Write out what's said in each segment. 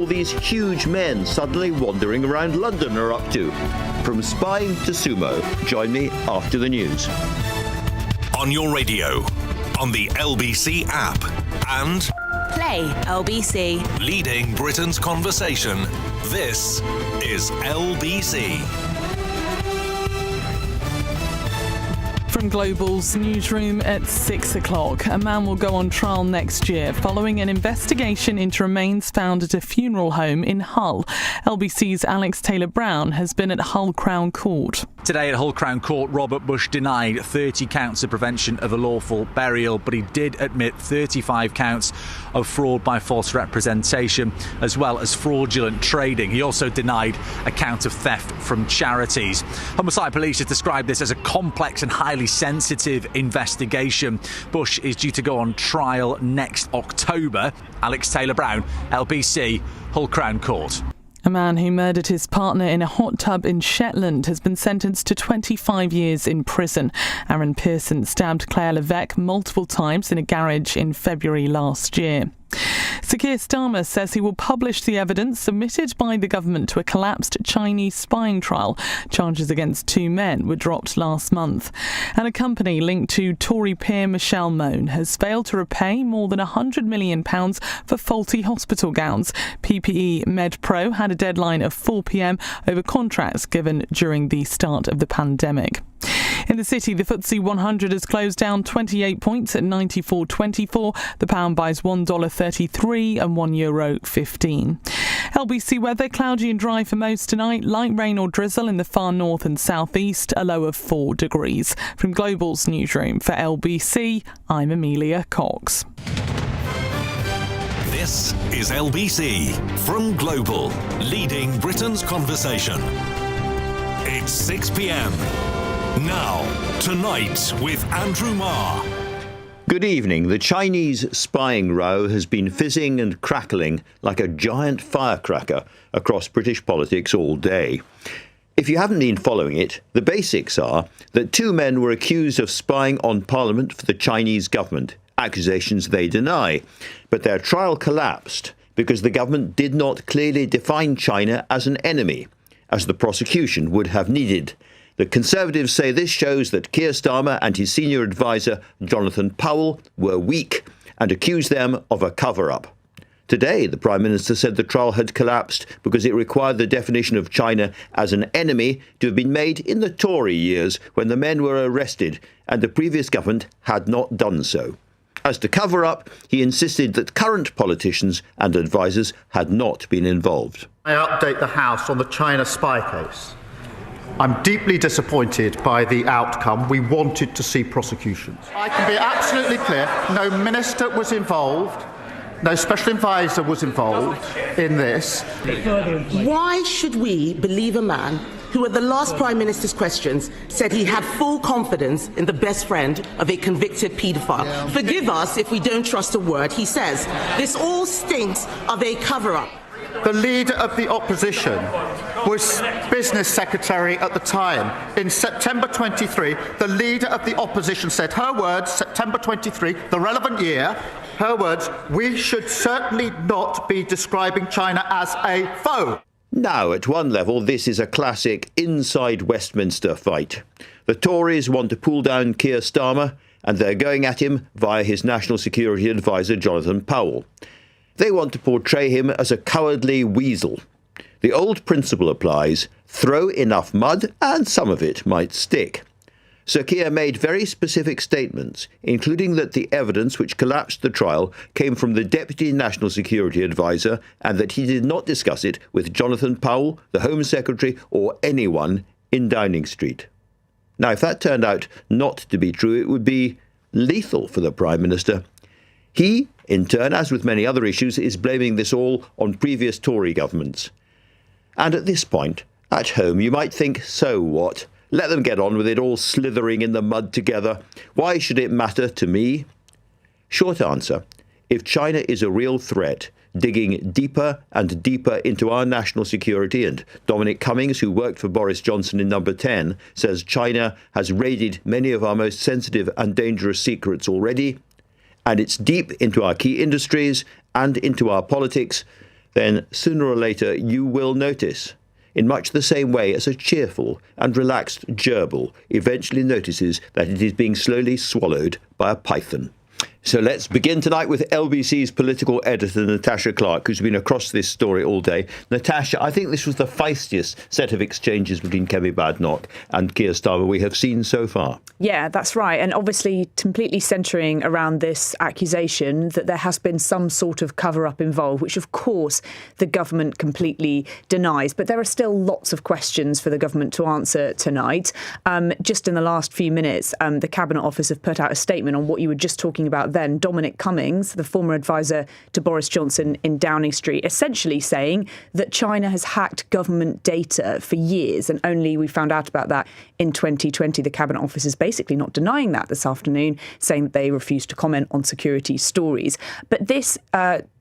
all these huge men suddenly wandering around London are up to. From spying to sumo, join me after the news. On your radio, on the LBC app, and Play LBC. leading Britain's conversation. This is LBC. From Global's newsroom at 6 o'clock, a man will go on trial next year following an investigation into remains found at a funeral home in Hull. LBC's Alex Taylor-Brown has been at Hull Crown Court. Today at Hull Crown Court, Robert Bush denied 30 counts of prevention of a lawful burial, but he did admit 35 counts of fraud by false representation, as well as fraudulent trading. He also denied a count of theft from charities. Homicide Police has described this as a complex and highly sensitive investigation. Bush is due to go on trial next October. Alex Taylor-Brown, LBC, Hull Crown Court. A man who murdered his partner in a hot tub in Shetland has been sentenced to 25 years in prison. Aaron Pearson stabbed Claire Levesque multiple times in a garage in February last year. Sir Keir Starmer says he will publish the evidence submitted by the government to a collapsed Chinese spying trial. Charges against two men were dropped last month. And a company linked to Tory peer Michelle Mone has failed to repay more than £100 million for faulty hospital gowns. PPE MedPro had a deadline of 4 p.m. over contracts given during the start of the pandemic. In the city, the FTSE 100 has closed down 28 points at 94.24. The pound buys $1.33 and €1.15. LBC weather, cloudy and dry for most tonight. Light rain or drizzle in the far north and southeast, a low of 4 degrees. From Global's newsroom for LBC, I'm Amelia Cox. This is LBC from Global, leading Britain's conversation. It's 6 p.m. Now, Tonight with Andrew Marr. Good evening. The Chinese spying row has been fizzing and crackling like a giant firecracker across British politics all day. If you haven't been following it, the basics are that two men were accused of spying on Parliament for the Chinese government, accusations they deny. But their trial collapsed because the government did not clearly define China as an enemy, as the prosecution would have needed. The Conservatives say this shows that Keir Starmer and his senior advisor, Jonathan Powell, were weak and accuse them of a cover-up. Today, the Prime Minister said the trial had collapsed because it required the definition of China as an enemy to have been made in the Tory years when the men were arrested, and the previous government had not done so. As to cover-up, he insisted that current politicians and advisers had not been involved. I update the House on the China spy case. I'm deeply disappointed by the outcome. We wanted to see prosecutions. I can be absolutely clear, no minister was involved, no special advisor was involved in this. Why should we believe a man who at the last Prime Minister's questions said he had full confidence in the best friend of a convicted paedophile? Forgive us if we don't trust a word he says. This all stinks of a cover-up. The leader of the opposition was business secretary at the time. In September 23, the leader of the opposition said, her words, September 23, the relevant year, her words, we should certainly not be describing China as a foe. Now, at one level, this is a classic inside Westminster fight. The Tories want to pull down Keir Starmer, and they're going at him via his National Security Advisor, Jonathan Powell. They want to portray him as a cowardly weasel. The old principle applies: throw enough mud and some of it might stick. Sir Keir made very specific statements, including that the evidence which collapsed the trial came from the Deputy National Security Advisor and that he did not discuss it with Jonathan Powell, the Home Secretary, or anyone in Downing Street. Now, if that turned out not to be true, it would be lethal for the Prime Minister. He, in turn, as with many other issues, is blaming this all on previous Tory governments. And at this point, at home, you might think, so what? Let them get on with it, all slithering in the mud together. Why should it matter to me? Short answer: if China is a real threat, digging deeper and deeper into our national security, and Dominic Cummings, who worked for Boris Johnson in Number 10, says China has raided many of our most sensitive and dangerous secrets already, and it's deep into our key industries and into our politics, then sooner or later you will notice, in much the same way as a cheerful and relaxed gerbil eventually notices that it is being slowly swallowed by a python. So let's begin tonight with LBC's political editor, Natasha Clark, who's been across this story all day. Natasha, I think this was the feistiest set of exchanges between Kemi Badenoch and Keir Starmer we have seen so far. Yeah, that's right. And obviously completely centring around this accusation that there has been some sort of cover-up involved, which of course the government completely denies. But there are still lots of questions for the government to answer tonight. Just in the last few minutes, the Cabinet Office have put out a statement on what you were just talking about then. Dominic Cummings, the former advisor to Boris Johnson in Downing Street, essentially saying that China has hacked government data for years, and only we found out about that in 2020. The Cabinet Office is basically not denying that this afternoon, saying that they refuse to comment on security stories. But this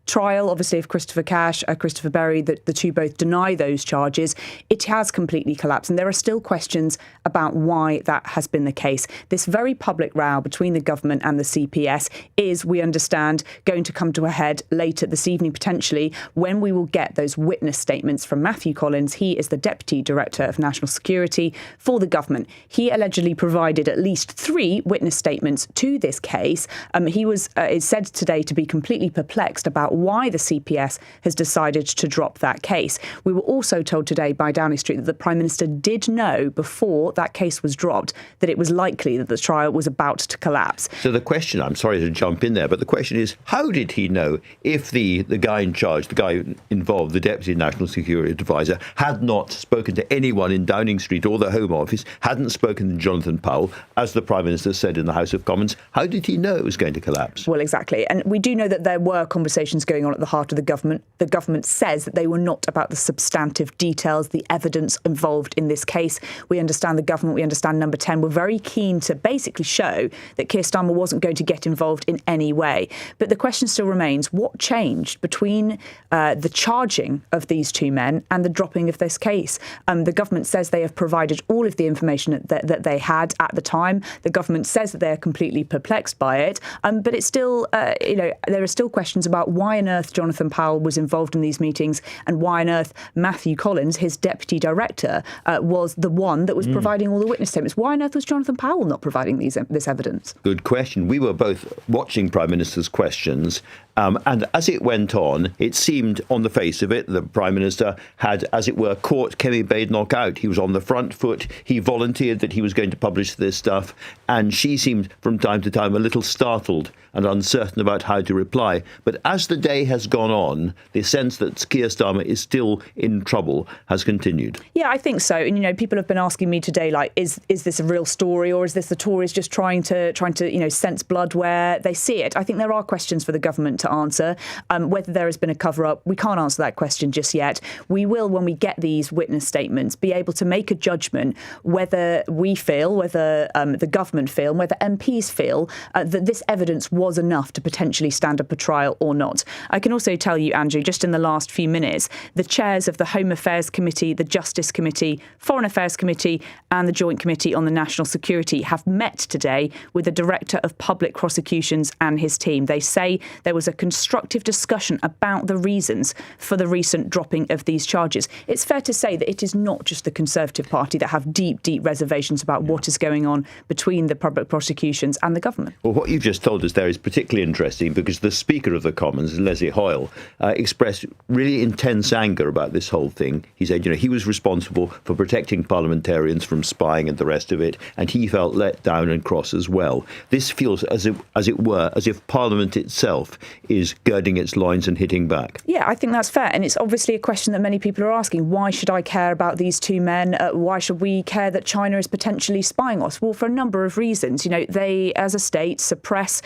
trial, obviously, of Christopher Cash, Christopher Berry, the two both deny those charges. It has completely collapsed. And there are still questions about why that has been the case. This very public row between the government and the CPS is, we understand, going to come to a head later this evening, potentially, when we will get those witness statements from Matthew Collins. He is the Deputy Director of National Security for the government. He allegedly provided at least 3 witness statements to this case. He was is said today to be completely perplexed about why the CPS has decided to drop that case. We were also told today by Downing Street that the Prime Minister did know before that case was dropped that it was likely that the trial was about to collapse. So the question, I'm sorry to jump in there, but the question is, how did he know if the guy in charge, the guy involved, the Deputy National Security Advisor, had not spoken to anyone in Downing Street or the Home Office, hadn't spoken to Jonathan Powell, as the Prime Minister said in the House of Commons? How did he know it was going to collapse? Well, exactly. And we do know that there were conversations going on at the heart of the government. The government says that they were not about the substantive details, the evidence involved in this case. We understand the government, we understand Number 10 were very keen to basically show that Keir Starmer wasn't going to get involved in any way. But the question still remains, what changed between the charging of these two men and the dropping of this case? The government says they have provided all of the information that they had at the time. The government says that they're completely perplexed by it. But it's still, there are still questions about why on earth Jonathan Powell was involved in these meetings and why on earth Matthew Collins, his deputy director, was the one that was providing all the witness statements. Why on earth was Jonathan Powell not providing this evidence? Good question. We were both watching Prime Minister's questions, and as it went on, it seemed on the face of it the Prime Minister had, as it were, caught Kemi Badenoch out. He was on the front foot. He volunteered that he was going to publish this stuff, and she seemed from time to time a little startled and uncertain about how to reply. But as the day has gone on, the sense that Keir Starmer is still in trouble has continued. Yeah, I think so. And, people have been asking me today, like, is this a real story, or is this the Tories just trying to sense blood where they see it? I think there are questions for the government to answer. Whether there has been a cover-up, we can't answer that question just yet. We will, when we get these witness statements, be able to make a judgment whether we feel, whether the government feel, whether MPs feel that this evidence was enough to potentially stand up a trial or not. I can also tell you, Andrew, just in the last few minutes, the chairs of the Home Affairs Committee, the Justice Committee, Foreign Affairs Committee and the Joint Committee on the National Security have met today with the Director of Public Prosecutions and his team. They say there was a constructive discussion about the reasons for the recent dropping of these charges. It's fair to say that it is not just the Conservative Party that have deep, deep reservations about what is going on between the public prosecutions and the government. Well, what you've just told us there is particularly interesting because the Speaker of the Commons, Leslie Hoyle, expressed really intense anger about this whole thing. He said, he was responsible for protecting parliamentarians from spying and the rest of it, and he felt let down and cross as well. This feels as if Parliament itself is girding its loins and hitting back. Yeah, I think that's fair. And it's obviously a question that many people are asking. Why should I care about these two men? Why should we care that China is potentially spying us? Well, for a number of reasons. They, as a state, suppress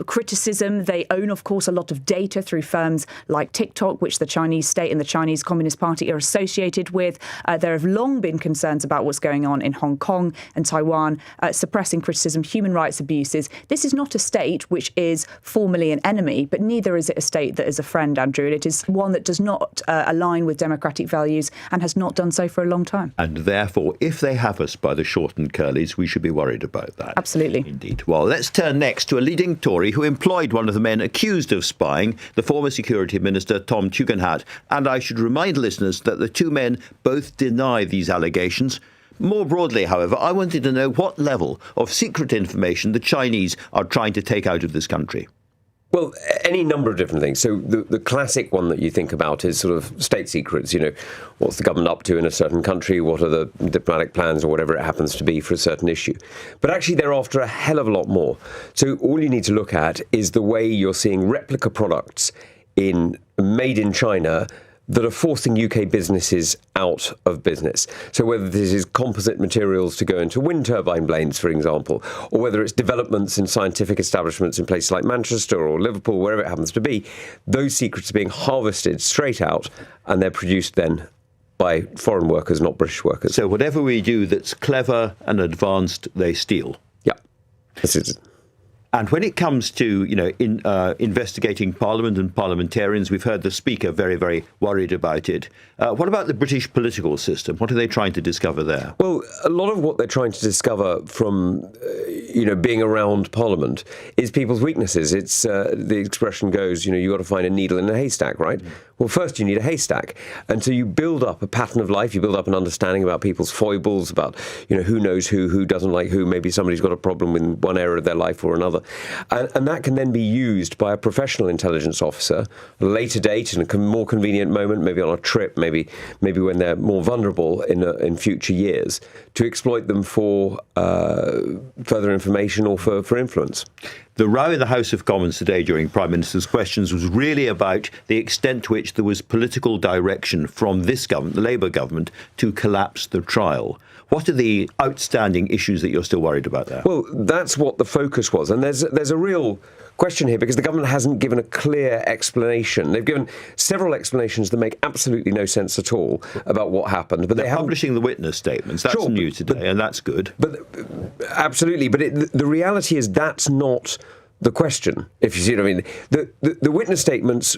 criticism. They own, of course, a lot of data through firms like TikTok, which the Chinese state and the Chinese Communist Party are associated with. There have long been concerns about what's going on in Hong Kong and Taiwan, suppressing criticism, human rights abuses. This is not a state which is formally an enemy. enemy, but neither is it a state that is a friend, Andrew. It is one that does not align with democratic values and has not done so for a long time. And therefore, if they have us by the short and curlies, we should be worried about that. Absolutely. Indeed. Well, let's turn next to a leading Tory who employed one of the men accused of spying, the former Security Minister Tom Tugendhat. And I should remind listeners that the two men both deny these allegations. More broadly, however, I wanted to know what level of secret information the Chinese are trying to take out of this country. Well, any number of different things. So the classic one that you think about is sort of state secrets. You know, what's the government up to in a certain country? What are the diplomatic plans or whatever it happens to be for a certain issue? But actually, they're after a hell of a lot more. So all you need to look at is the way you're seeing replica products made in China that are forcing UK businesses out of business. So whether this is composite materials to go into wind turbine blades, for example, or whether it's developments in scientific establishments in places like Manchester or Liverpool, wherever it happens to be, those secrets are being harvested straight out, and they're produced then by foreign workers, not British workers. So whatever we do that's clever and advanced, they steal. Yeah. This is. And when it comes to, investigating Parliament and parliamentarians, we've heard the Speaker very, very worried about it. What about the British political system? What are they trying to discover there? Well, a lot of what they're trying to discover from, being around Parliament is people's weaknesses. It's the expression goes, you got to find a needle in a haystack, right? Well, first you need a haystack. And so you build up a pattern of life, you build up an understanding about people's foibles, about, who knows who doesn't like who, maybe somebody's got a problem in one area of their life or another. And that can then be used by a professional intelligence officer at a later date, in a more convenient moment, maybe on a trip, maybe when they're more vulnerable in future years, to exploit them for further information or for influence. The row in the House of Commons today during Prime Minister's questions was really about the extent to which there was political direction from this government, the Labour government, to collapse the trial. What are the outstanding issues that you're still worried about there? Well, that's what the focus was. And there's a real question here because the government hasn't given a clear explanation. They've given several explanations that make absolutely no sense at all about what happened. But they're publishing the witness statements. That's new today, and that's good. But absolutely. But the reality is that's not the question, if you see what I mean. The witness statements,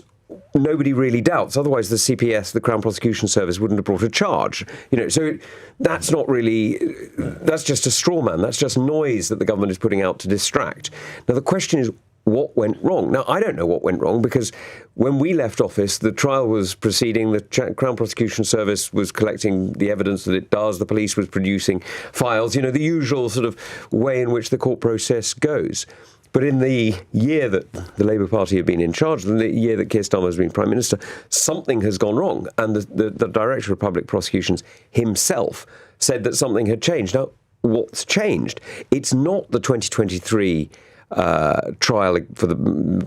nobody really doubts. Otherwise, the CPS, the Crown Prosecution Service, wouldn't have brought a charge. So that's not really. That's just a straw man. That's just noise that the government is putting out to distract. Now, the question is, what went wrong? Now, I don't know what went wrong because when we left office, the trial was proceeding. The Crown Prosecution Service was collecting the evidence that it does. The police was producing files. The usual sort of way in which the court process goes. But in the year that the Labour Party have been in charge, in the year that Keir Starmer has been Prime Minister, something has gone wrong. And the Director of Public Prosecutions himself said that something had changed. Now, what's changed? It's not the 2023 trial for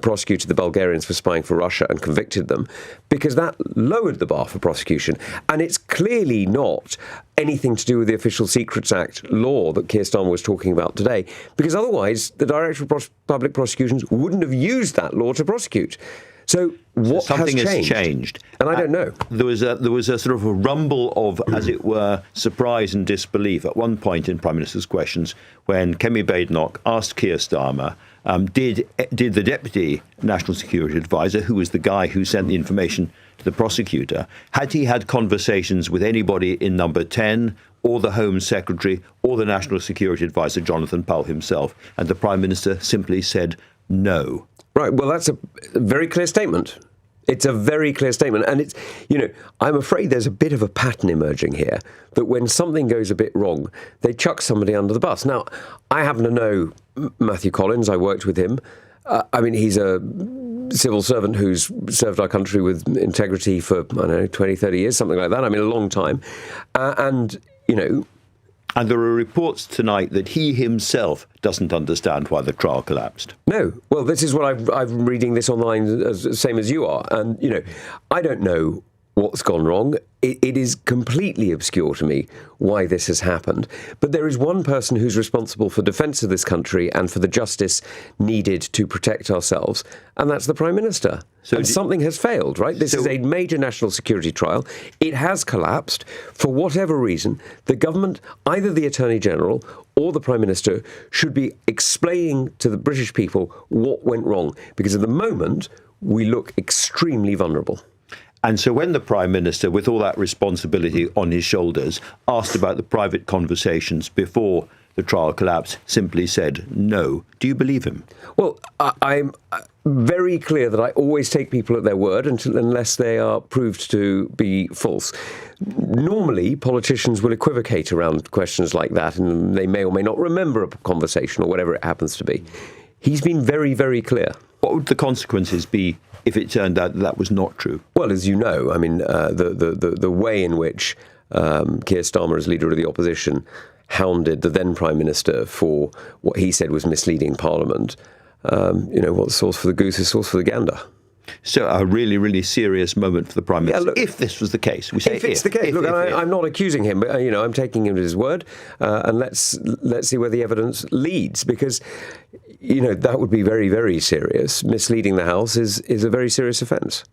prosecuted the Bulgarians for spying for Russia and convicted them, because that lowered the bar for prosecution. And it's clearly not anything to do with the Official Secrets Act law that Keir Starmer was talking about today, because otherwise the Director of Public Prosecutions wouldn't have used that law to prosecute. So what something has changed? And I don't know. There was a sort of a rumble of, as it were, surprise and disbelief at one point in Prime Minister's questions when Kemi Badenoch asked Keir Starmer, did the Deputy National Security Advisor, who was the guy who sent the information to the prosecutor, had he had conversations with anybody in Number 10 or the Home Secretary or the National Security Advisor, Jonathan Powell himself? And the Prime Minister simply said no. Right, well, that's a very clear statement. It's a very clear statement. And it's, I'm afraid there's a bit of a pattern emerging here that when something goes a bit wrong, they chuck somebody under the bus. Now, I happen to know Matthew Collins. I worked with him. He's a civil servant who's served our country with integrity for, 20, 30 years, something like that. A long time. And there are reports tonight that he himself doesn't understand why the trial collapsed. No. Well, this is what I'm reading this online, same as you are. And, I don't know what's gone wrong. It is completely obscure to me why this has happened. But there is one person who's responsible for defence of this country and for the justice needed to protect ourselves, and that's the Prime Minister. So something has failed, right? This is a major national security trial. It has collapsed. For whatever reason, the government, either the Attorney General or the Prime Minister, should be explaining to the British people what went wrong, because at the moment, we look extremely vulnerable. And so when the Prime Minister, with all that responsibility on his shoulders, asked about the private conversations before the trial collapsed, simply said no. Do you believe him? Well, I'm very clear that I always take people at their word unless they are proved to be false. Normally, politicians will equivocate around questions like that, and they may or may not remember a conversation or whatever it happens to be. He's been very, very clear. What would the consequences be if it turned out that that was not true? Well, as you know, I mean, the way in which Keir Starmer, as leader of the opposition, hounded the then Prime Minister for what he said was misleading Parliament, what's sauce for the goose is sauce for the gander. So a really, really serious moment for the Prime Minister, if this was the case. We say if it's the case. Look, I'm not accusing him, but I'm taking him at his word, and let's see where the evidence leads, because that would be very, very serious. Misleading the House is a very serious offence.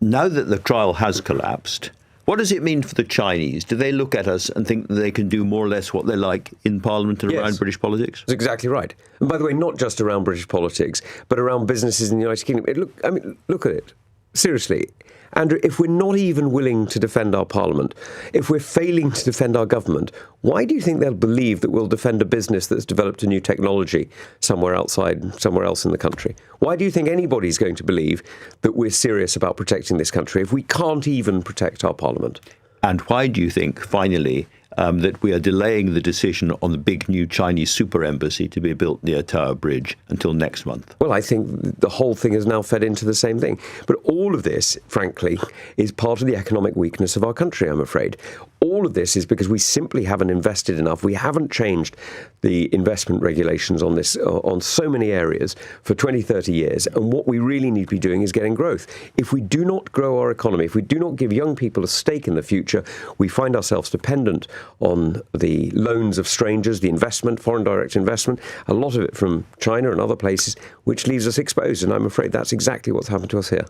Now that the trial has collapsed, what does it mean for the Chinese? Do they look at us and think that they can do more or less what they like in Parliament and around British politics? That's exactly right. And by the way, not just around British politics, but around businesses in the United Kingdom. Look at it. Seriously. Andrew, if we're not even willing to defend our Parliament, if we're failing to defend our government, why do you think they'll believe that we'll defend a business that's developed a new technology somewhere else in the country? Why do you think anybody's going to believe that we're serious about protecting this country if we can't even protect our Parliament? And why do you think, finally, that we are delaying the decision on the big new Chinese super embassy to be built near Tower Bridge until next month? Well, I think the whole thing has now fed into the same thing. But all of this, frankly, is part of the economic weakness of our country, I'm afraid. All of this is because we simply haven't invested enough. We haven't changed the investment regulations on this, on so many areas for 20, 30 years. And what we really need to be doing is getting growth. If we do not grow our economy, if we do not give young people a stake in the future, we find ourselves dependent on the loans of strangers, the investment, foreign direct investment, a lot of it from China and other places, which leaves us exposed. And I'm afraid that's exactly what's happened to us here.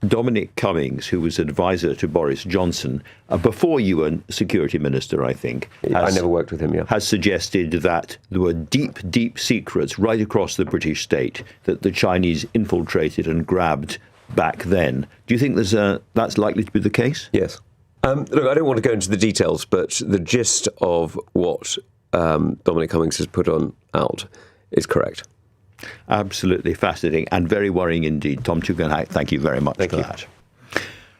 Dominic Cummings, who was advisor to Boris Johnson, before you were Security Minister, I think. I never worked with him, yeah. Has suggested that there were deep, deep secrets right across the British state that the Chinese infiltrated and grabbed back then. Do you think that's likely to be the case? Yes. Look, I don't want to go into the details, but the gist of what Dominic Cummings has put out is correct. Absolutely fascinating and very worrying indeed. Tom Tugendhat, thank you very much for that.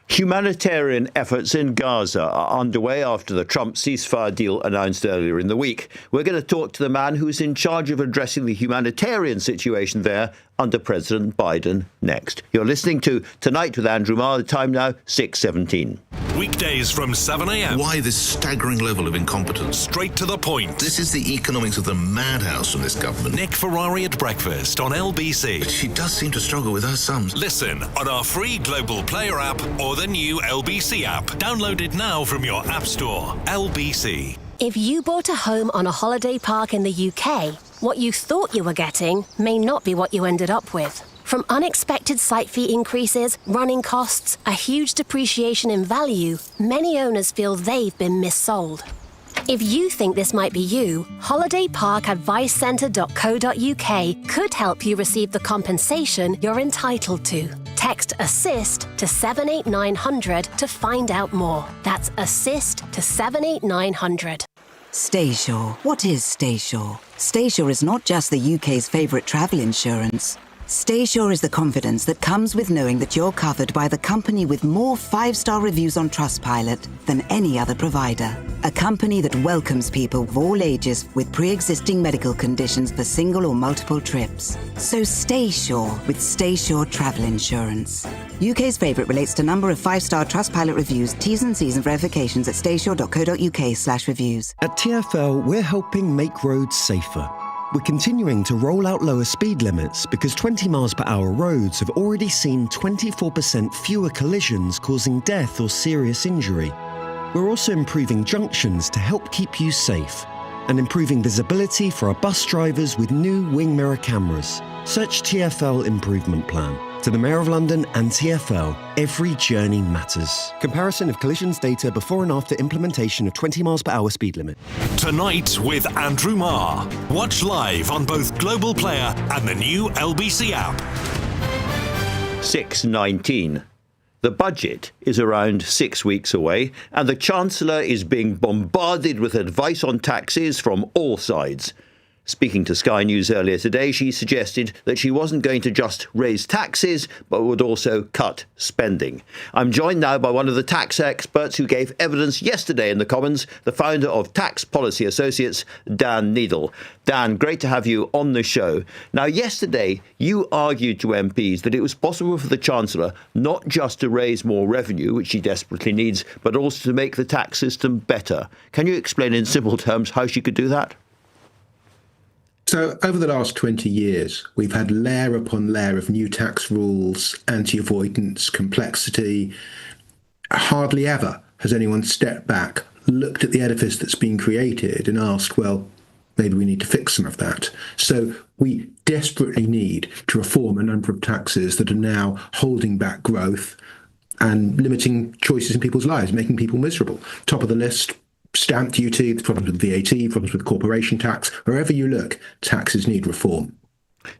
Humanitarian efforts in Gaza are underway after the Trump ceasefire deal announced earlier in the week. We're going to talk to the man who's in charge of addressing the humanitarian situation there under President Biden next. You're listening to Tonight with Andrew Marr. The time now, 6:17. Weekdays from 7 a.m. Why this staggering level of incompetence? Straight to the point. This is the economics of the madhouse from this government. Nick Ferrari at breakfast on LBC. She does seem to struggle with her sums. Listen on our free Global Player app or the new LBC app. Download it now from your app store. LBC. If you bought a home on a holiday park in the UK, what you thought you were getting may not be what you ended up with. From unexpected site fee increases, running costs, a huge depreciation in value, many owners feel they've been missold. If you think this might be you, holidayparkadvicecentre.co.uk could help you receive the compensation you're entitled to. Text ASSIST to 78900 to find out more. That's ASSIST to 78900. Staysure. What is Staysure? Staysure is not just the UK's favourite travel insurance. Staysure is the confidence that comes with knowing that you're covered by the company with more 5-star reviews on Trustpilot than any other provider. A company that welcomes people of all ages with pre-existing medical conditions for single or multiple trips. So stay sure with Staysure Travel Insurance. UK's favourite relates to number of 5-star Trustpilot reviews, T's and C's and verifications at staysure.co.uk/reviews. At TfL, we're helping make roads safer. We're continuing to roll out lower speed limits because 20 miles per hour roads have already seen 24% fewer collisions causing death or serious injury. We're also improving junctions to help keep you safe and improving visibility for our bus drivers with new wing mirror cameras. Search TfL Improvement Plan. To the Mayor of London and TfL, every journey matters. Comparison of collisions data before and after implementation of 20 miles per hour speed limit. Tonight with Andrew Marr. Watch live on both Global Player and the new LBC app. 6:19. The budget is around 6 weeks away, and the Chancellor is being bombarded with advice on taxes from all sides. Speaking to Sky News earlier today, she suggested that she wasn't going to just raise taxes, but would also cut spending. I'm joined now by one of the tax experts who gave evidence yesterday in the Commons, the founder of Tax Policy Associates, Dan Neidle. Dan, great to have you on the show. Now, yesterday, you argued to MPs that it was possible for the Chancellor not just to raise more revenue, which she desperately needs, but also to make the tax system better. Can you explain in simple terms how she could do that? So over the last 20 years, we've had layer upon layer of new tax rules, anti-avoidance, complexity. Hardly ever has anyone stepped back, looked at the edifice that's been created and asked, well, maybe we need to fix some of that. So we desperately need to reform a number of taxes that are now holding back growth and limiting choices in people's lives, making people miserable. Top of the list, stamp duty, the problems with VAT, problems with corporation tax. Wherever you look, taxes need reform.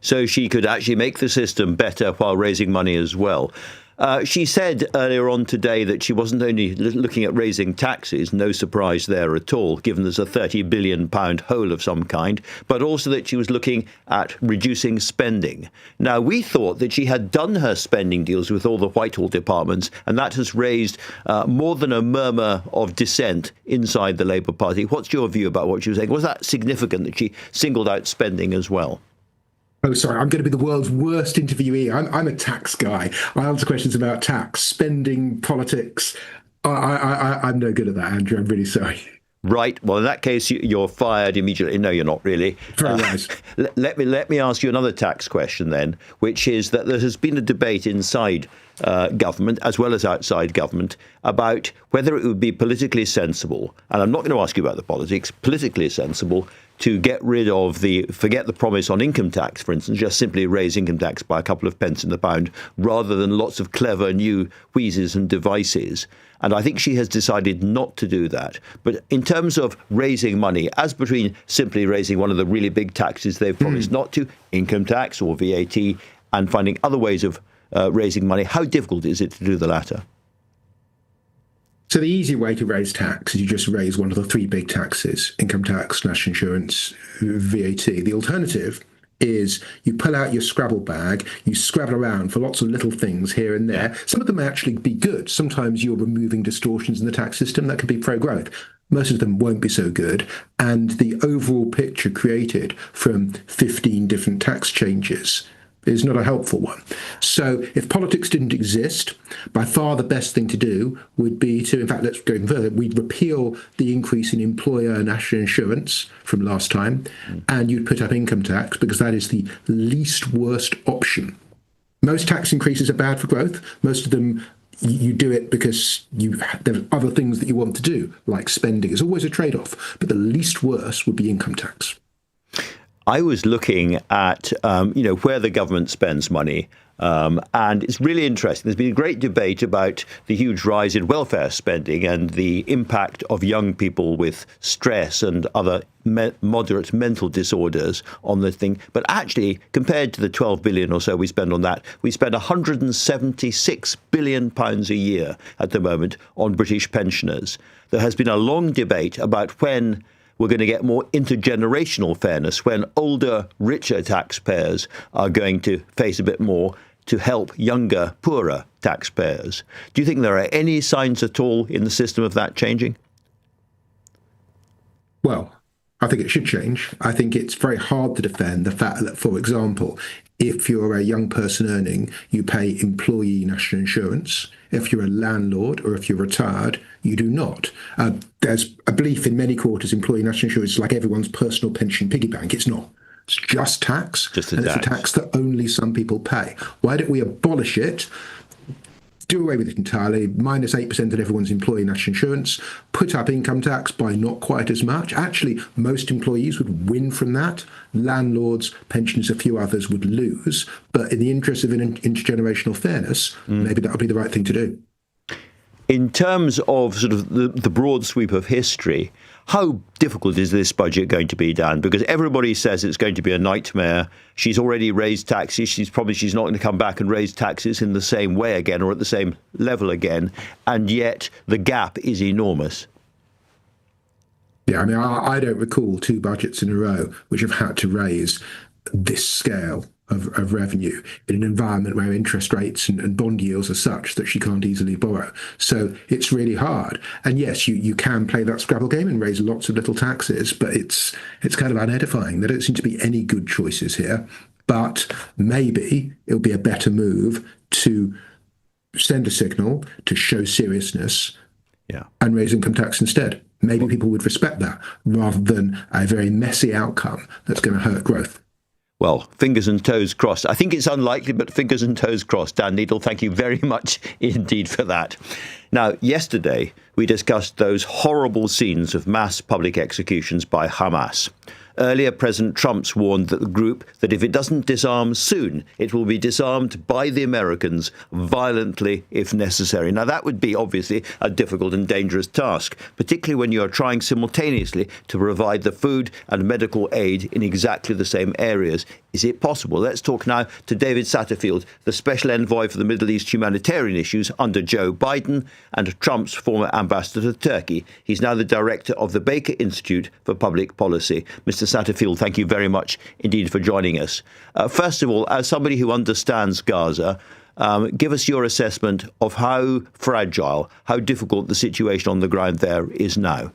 So she could actually make the system better while raising money as well. She said earlier on today that she wasn't only looking at raising taxes, no surprise there at all, given there's a £30 billion hole of some kind, but also that she was looking at reducing spending. Now, we thought that she had done her spending deals with all the Whitehall departments, and that has raised more than a murmur of dissent inside the Labour Party. What's your view about what she was saying? Was that significant that she singled out spending as well? Oh, sorry, I'm going to be the world's worst interviewee. I'm a tax guy. I answer questions about tax, spending, politics. I'm no good at that, Andrew. I'm really sorry. Right. Well, in that case, you're fired immediately. No, you're not really. Very nice. Let me ask you another tax question then, which is that there has been a debate inside government as well as outside government about whether it would be politically sensible, and I'm not going to ask you about the politics, politically sensible to get rid of forget the promise on income tax, for instance, just simply raise income tax by a couple of pence in the pound, rather than lots of clever new wheezes and devices. And I think she has decided not to do that. But in terms of raising money, as between simply raising one of the really big taxes they've promised not to, income tax or VAT, and finding other ways of raising money, how difficult is it to do the latter? So the easy way to raise tax is you just raise one of the three big taxes, income tax, national insurance, VAT. The alternative is you pull out your Scrabble bag, you scrabble around for lots of little things here and there. Some of them may actually be good. Sometimes you're removing distortions in the tax system that can be pro-growth. Most of them won't be so good. And the overall picture created from 15 different tax changes is not a helpful one. So if politics didn't exist, by far the best thing to do would be to, in fact, let's go even further, we'd repeal the increase in employer national insurance from last time, and you'd put up income tax, because that is the least worst option. Most tax increases are bad for growth. Most of them, you do it because there are other things that you want to do, like spending. It's always a trade-off, but the least worst would be income tax. I was looking at, where the government spends money, and it's really interesting. There's been a great debate about the huge rise in welfare spending and the impact of young people with stress and other moderate mental disorders on the thing. But actually, compared to the 12 billion or so we spend on that, we spend 176 billion pounds a year at the moment on British pensioners. There has been a long debate about when we're going to get more intergenerational fairness, when older, richer taxpayers are going to face a bit more to help younger, poorer taxpayers. Do you think there are any signs at all in the system of that changing? Well, I think it should change. I think it's very hard to defend the fact that, for example, if you're a young person earning, you pay employee national insurance. If you're a landlord or if you're retired, you do not. There's a belief in many quarters employee national insurance is like everyone's personal pension piggy bank. It's not. It's just tax. Just and it's a tax that only some people pay. Why don't we abolish it? Do away with it entirely, minus 8% of everyone's employee national insurance, put up income tax by not quite as much. Actually, most employees would win from that. Landlords, pensioners, a few others would lose. But in the interest of intergenerational fairness, maybe that would be the right thing to do. In terms of sort of the broad sweep of history, how difficult is this budget going to be, Dan? Because everybody says it's going to be a nightmare. She's already raised taxes. She's not going to come back and raise taxes in the same way again or at the same level again. And yet the gap is enormous. Yeah, I mean, I don't recall two budgets in a row which have had to raise this scale of revenue in an environment where interest rates and bond yields are such that she can't easily borrow. So it's really hard. And yes, you can play that Scrabble game and raise lots of little taxes, but it's kind of unedifying. There don't seem to be any good choices here. But maybe it'll be a better move to send a signal to show seriousness and raise income tax instead. Maybe people would respect that rather than a very messy outcome that's going to hurt growth. Well, fingers and toes crossed. I think it's unlikely, but fingers and toes crossed. Dan Neidle, thank you very much indeed for that. Now, yesterday, we discussed those horrible scenes of mass public executions by Hamas. Earlier, President Trump's warned the group that if it doesn't disarm soon, it will be disarmed by the Americans violently if necessary. Now, that would be obviously a difficult and dangerous task, particularly when you are trying simultaneously to provide the food and medical aid in exactly the same areas. Is it possible? Let's talk now to David Satterfield, the Special Envoy for the Middle East humanitarian issues under Joe Biden and Trump's former ambassador to Turkey. He's now the director of the Baker Institute for Public Policy. Mr. Satterfield, thank you very much indeed for joining us. First of all, as somebody who understands Gaza, give us your assessment of how fragile, how difficult the situation on the ground there is now.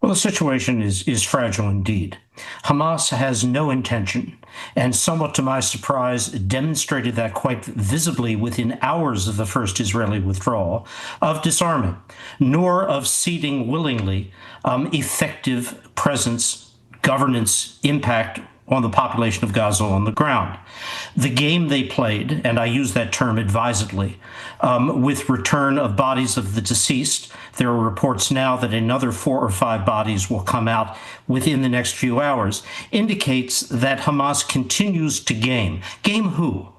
Well, the situation is fragile indeed. Hamas has no intention, and somewhat to my surprise, demonstrated that quite visibly within hours of the first Israeli withdrawal, of disarming, nor of ceding willingly effective presence, governance, impact on the population of Gaza on the ground. The game they played, and I use that term advisedly, with return of bodies of the deceased. There are reports now that another 4 or 5 bodies will come out within the next few hours, indicates that Hamas continues to game. Game who?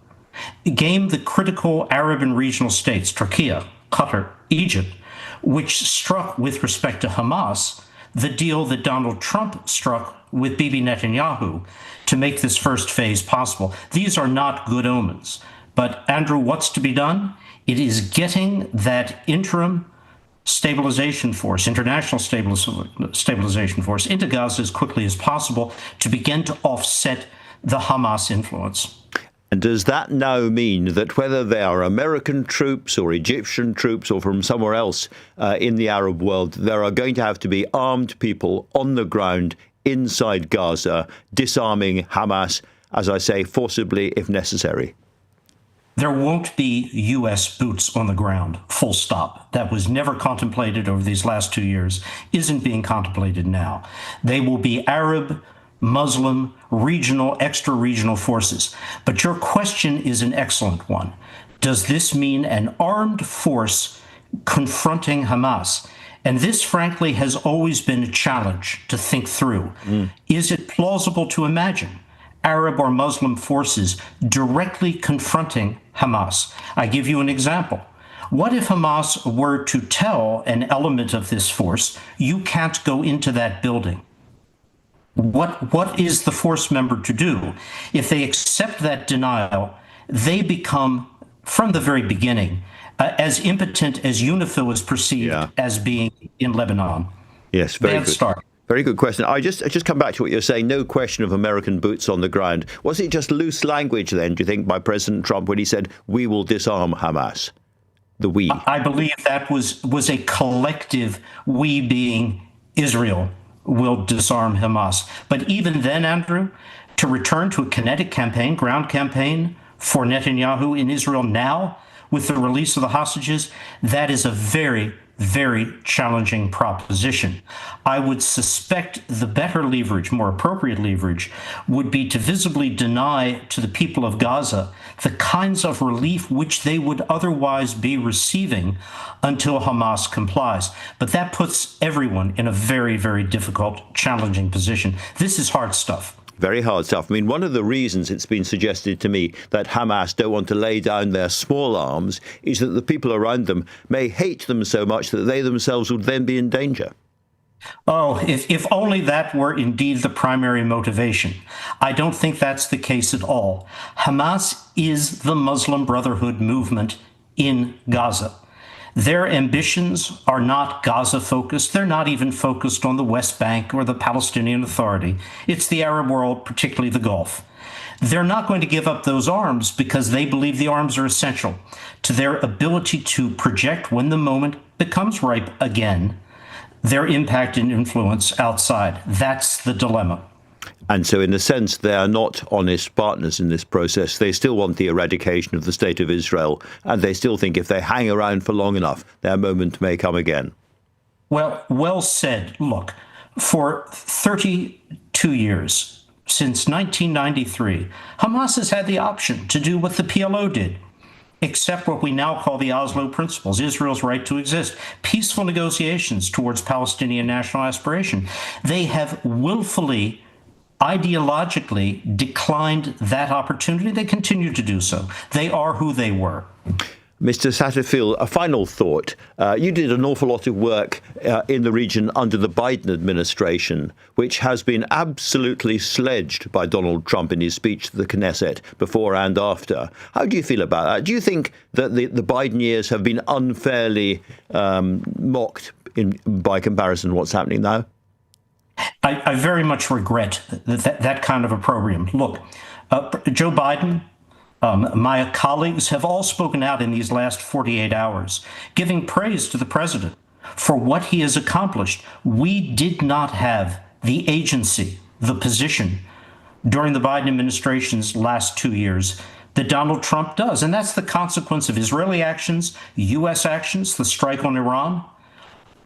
Game the critical Arab and regional states, Turkey, Qatar, Egypt, which struck with respect to Hamas the deal that Donald Trump struck with Bibi Netanyahu to make this first phase possible. These are not good omens. But Andrew, what's to be done? It is getting that interim stabilization force, international stabilization force, into Gaza as quickly as possible to begin to offset the Hamas influence. And does that now mean that whether they are American troops or Egyptian troops or from somewhere else in the Arab world, there are going to have to be armed people on the ground inside Gaza, disarming Hamas, as I say, forcibly if necessary? There won't be U.S. boots on the ground, full stop. That was never contemplated over these last 2 years, isn't being contemplated now. They will be Arab, Muslim, regional, extra-regional forces. But your question is an excellent one. Does this mean an armed force confronting Hamas? And this, frankly, has always been a challenge to think through. Is it plausible to imagine Arab or Muslim forces directly confronting Hamas? I give you an example. What if Hamas were to tell an element of this force, you can't go into that building? What is the force member to do? If they accept that denial, they become, from the very beginning, as impotent as UNIFIL is perceived as being in Lebanon. Yes, very Bad good. start. Very good question. I just come back to what you're saying. No question of American boots on the ground. Was it just loose language then, do you think, by President Trump when he said, we will disarm Hamas? The we. I believe that was a collective we being Israel will disarm Hamas. But even then, Andrew, to return to a kinetic campaign, ground campaign for Netanyahu in Israel now, with the release of the hostages, that is a very very challenging proposition. I would suspect the better leverage, more appropriate leverage, would be to visibly deny to the people of Gaza the kinds of relief which they would otherwise be receiving until Hamas complies. But that puts everyone in a very, very difficult, challenging position. This is hard stuff. Very hard stuff. I mean, one of the reasons it's been suggested to me that Hamas don't want to lay down their small arms is that the people around them may hate them so much that they themselves would then be in danger. Oh, if only that were indeed the primary motivation. I don't think that's the case at all. Hamas is the Muslim Brotherhood movement in Gaza. Their ambitions are not Gaza-focused. They're not even focused on the West Bank or the Palestinian Authority. It's the Arab world, particularly the Gulf. They're not going to give up those arms because they believe the arms are essential to their ability to project, when the moment becomes ripe again, their impact and influence outside. That's the dilemma. And so, in a sense, they are not honest partners in this process. They still want the eradication of the State of Israel, and they still think if they hang around for long enough, their moment may come again. Well said. Look, for 32 years, since 1993, Hamas has had the option to do what the PLO did, accept what we now call the Oslo Principles, Israel's right to exist, peaceful negotiations towards Palestinian national aspiration. They have willfully, ideologically declined that opportunity. They continue to do so. They are who they were. Mr. Satterfield, a final thought. You did an awful lot of work in the region under the Biden administration, which has been absolutely sledged by Donald Trump in his speech to the Knesset before and after. How do you feel about that? Do you think that the Biden years have been unfairly mocked by comparison to what's happening now? I very much regret that kind of opprobrium. Look, Joe Biden, my colleagues have all spoken out in these last 48 hours, giving praise to the president for what he has accomplished. We did not have the agency, the position, during the Biden administration's last 2 years that Donald Trump does. And that's the consequence of Israeli actions, U.S. actions, the strike on Iran.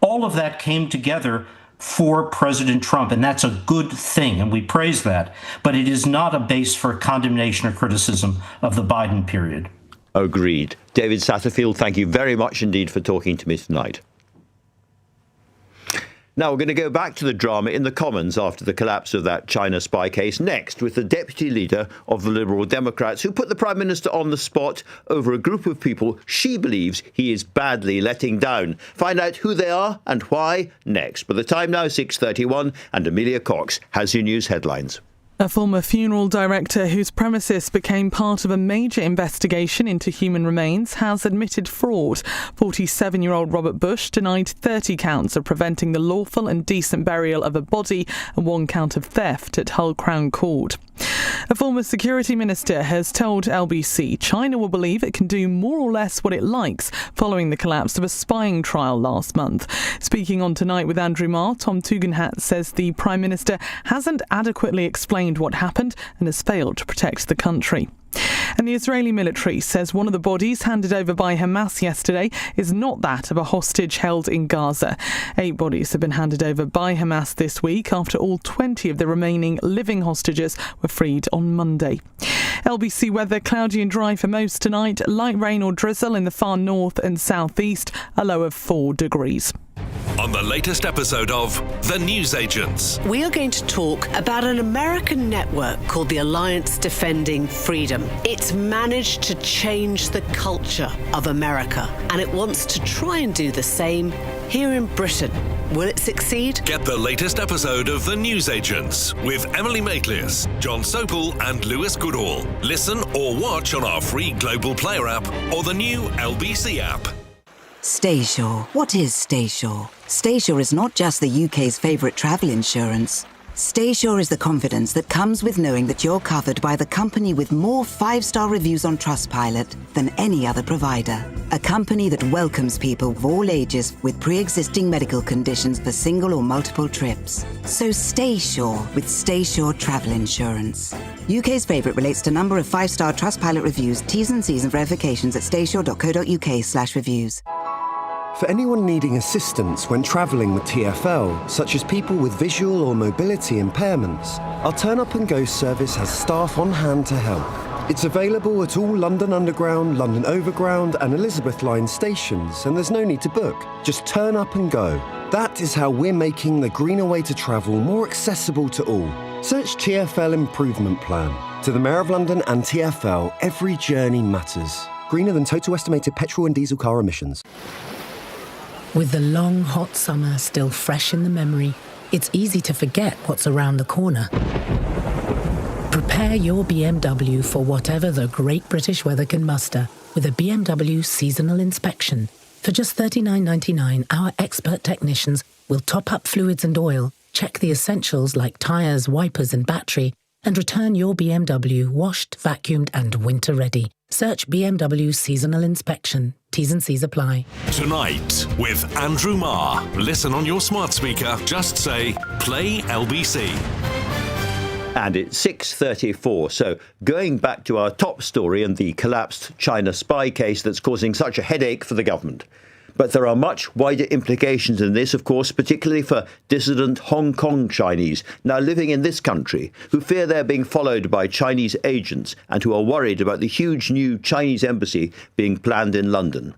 All of that came together for President Trump, and that's a good thing, and we praise that. But it is not a base for condemnation or criticism of the Biden period. Agreed. David Satterfield, thank you very much indeed for talking to me tonight. Now, we're going to go back to the drama in the Commons after the collapse of that China spy case next with the deputy leader of the Liberal Democrats, who put the Prime Minister on the spot over a group of people she believes he is badly letting down. Find out who they are and why next. But the time now, 6:31, and Amelia Cox has your news headlines. A former funeral director whose premises became part of a major investigation into human remains has admitted fraud. 47-year-old Robert Bush denied 30 counts of preventing the lawful and decent burial of a body and 1 count of theft at Hull Crown Court. A former security minister has told LBC China will believe it can do more or less what it likes following the collapse of a spying trial last month. Speaking on Tonight with Andrew Marr, Tugendhat says the Prime Minister hasn't adequately explained what happened and has failed to protect the country. And the Israeli military says one of the bodies handed over by Hamas yesterday is not that of a hostage held in Gaza. 8 bodies have been handed over by Hamas this week after all 20 of the remaining living hostages were freed on Monday. LBC weather, cloudy and dry for most tonight. Light rain or drizzle in the far north and southeast, a low of 4 degrees. On the latest episode of The Newsagents. We are going to talk about an American network called the Alliance Defending Freedom. It's managed to change the culture of America, and it wants to try and do the same here in Britain. Will it succeed? Get the latest episode of The Newsagents with Emily Maitlis, John Sopel and Lewis Goodall. Listen or watch on our free Global Player app or the new LBC app. StaySure. What is StaySure? StaySure is not just the UK's favourite travel insurance. StaySure is the confidence that comes with knowing that you're covered by the company with more 5-star reviews on Trustpilot than any other provider. A company that welcomes people of all ages with pre-existing medical conditions for single or multiple trips. So stay sure with StaySure Travel Insurance. UK's favourite relates to number of 5-star Trustpilot reviews, T's and C's and verifications at staysure.co.uk/reviews. For anyone needing assistance when travelling with TfL, such as people with visual or mobility impairments, our Turn Up and Go service has staff on hand to help. It's available at all London Underground, London Overground and Elizabeth Line stations, and there's no need to book. Just turn up and go. That is how we're making the greener way to travel more accessible to all. Search TfL Improvement Plan. To the Mayor of London and TfL, every journey matters. Greener than total estimated petrol and diesel car emissions. With the long, hot summer still fresh in the memory, it's easy to forget what's around the corner. Prepare your BMW for whatever the great British weather can muster with a BMW seasonal inspection. For just $39.99, our expert technicians will top up fluids and oil, check the essentials like tyres, wipers and battery, and return your BMW washed, vacuumed and winter ready. Search BMW seasonal inspection. T's and C's apply. Tonight with Andrew Marr. Listen on your smart speaker. Just say, play LBC. And it's 6:34. So going back to our top story and the collapsed China spy case that's causing such a headache for the government. But there are much wider implications in this, of course, particularly for dissident Hong Kong Chinese now living in this country who fear they're being followed by Chinese agents and who are worried about the huge new Chinese embassy being planned in London.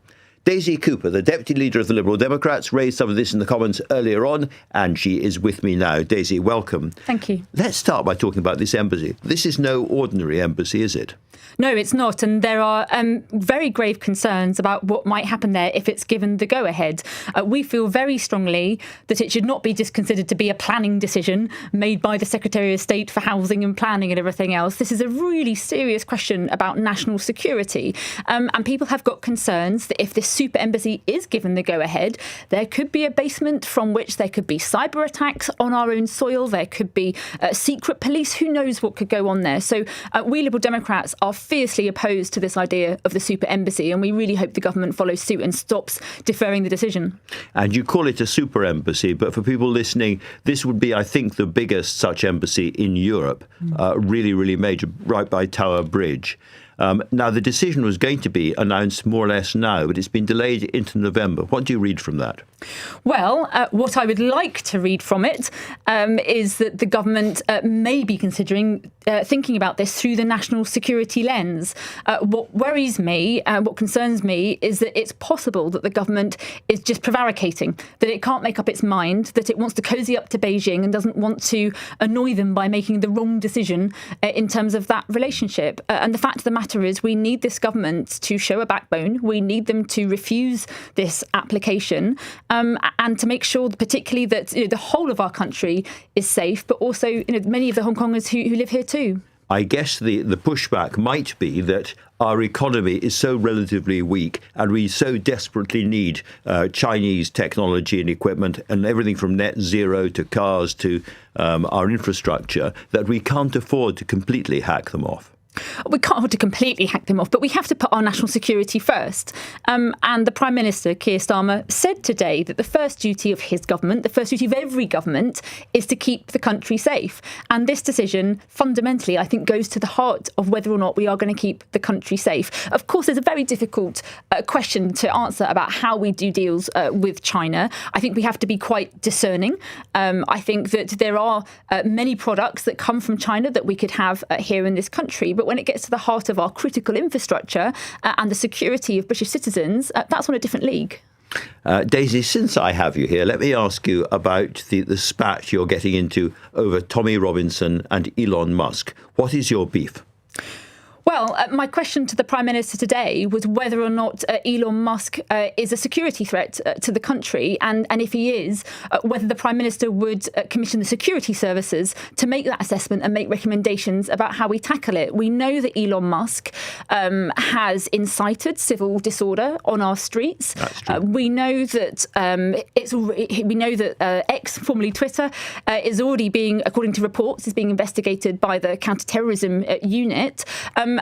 Daisy Cooper, the deputy leader of the Liberal Democrats, raised some of this in the Commons earlier on, and she is with me now. Daisy, welcome. Thank you. Let's start by talking about this embassy. This is no ordinary embassy, is it? No, it's not. And there are very grave concerns about what might happen there if it's given the go-ahead. We feel very strongly that it should not be just considered to be a planning decision made by the Secretary of State for Housing and Planning and everything else. This is a really serious question about national security. And people have got concerns that if this super embassy is given the go-ahead, there could be a basement from which there could be cyber attacks on our own soil. There could be secret police. Who knows what could go on there? So we Liberal Democrats are fiercely opposed to this idea of the super embassy, and we really hope the government follows suit and stops deferring the decision. And you call it a super embassy, but for people listening, this would be, I think, the biggest such embassy in Europe, really, really major, right by Tower Bridge. Now, the decision was going to be announced more or less now, but it's been delayed into November. What do you read from that? Well, what I would like to read from it is that the government may be considering thinking about this through the national security lens. What worries me, what concerns me, is that it's possible that the government is just prevaricating, that it can't make up its mind, that it wants to cosy up to Beijing and doesn't want to annoy them by making the wrong decision in terms of that relationship. And the fact of the matter is we need this government to show a backbone. We need them to refuse this application and to make sure particularly that the whole of our country is safe, but also many of the Hong Kongers who live here too. I guess the pushback might be that our economy is so relatively weak and we so desperately need Chinese technology and equipment and everything from net zero to cars to our infrastructure that we can't afford to completely hack them off. We can't afford to completely hack them off, but we have to put our national security first. And the Prime Minister, Keir Starmer, said today that the first duty of his government, the first duty of every government, is to keep the country safe. And this decision, fundamentally, I think, goes to the heart of whether or not we are going to keep the country safe. Of course, there's a very difficult question to answer about how we do deals with China. I think we have to be quite discerning. I think that there are many products that come from China that we could have here in this country. But when it gets to the heart of our critical infrastructure and the security of British citizens, that's on a different league. Daisy, since I have you here, let me ask you about the spat you're getting into over Tommy Robinson and Elon Musk. What is your beef? Well, my question to the Prime Minister today was whether or not Elon Musk is a security threat to the country, and if he is, whether the Prime Minister would commission the security services to make that assessment and make recommendations about how we tackle it. We know that Elon Musk has incited civil disorder on our streets. That's true. We know that X, formerly Twitter, is already being, according to reports, is being investigated by the counter-terrorism unit.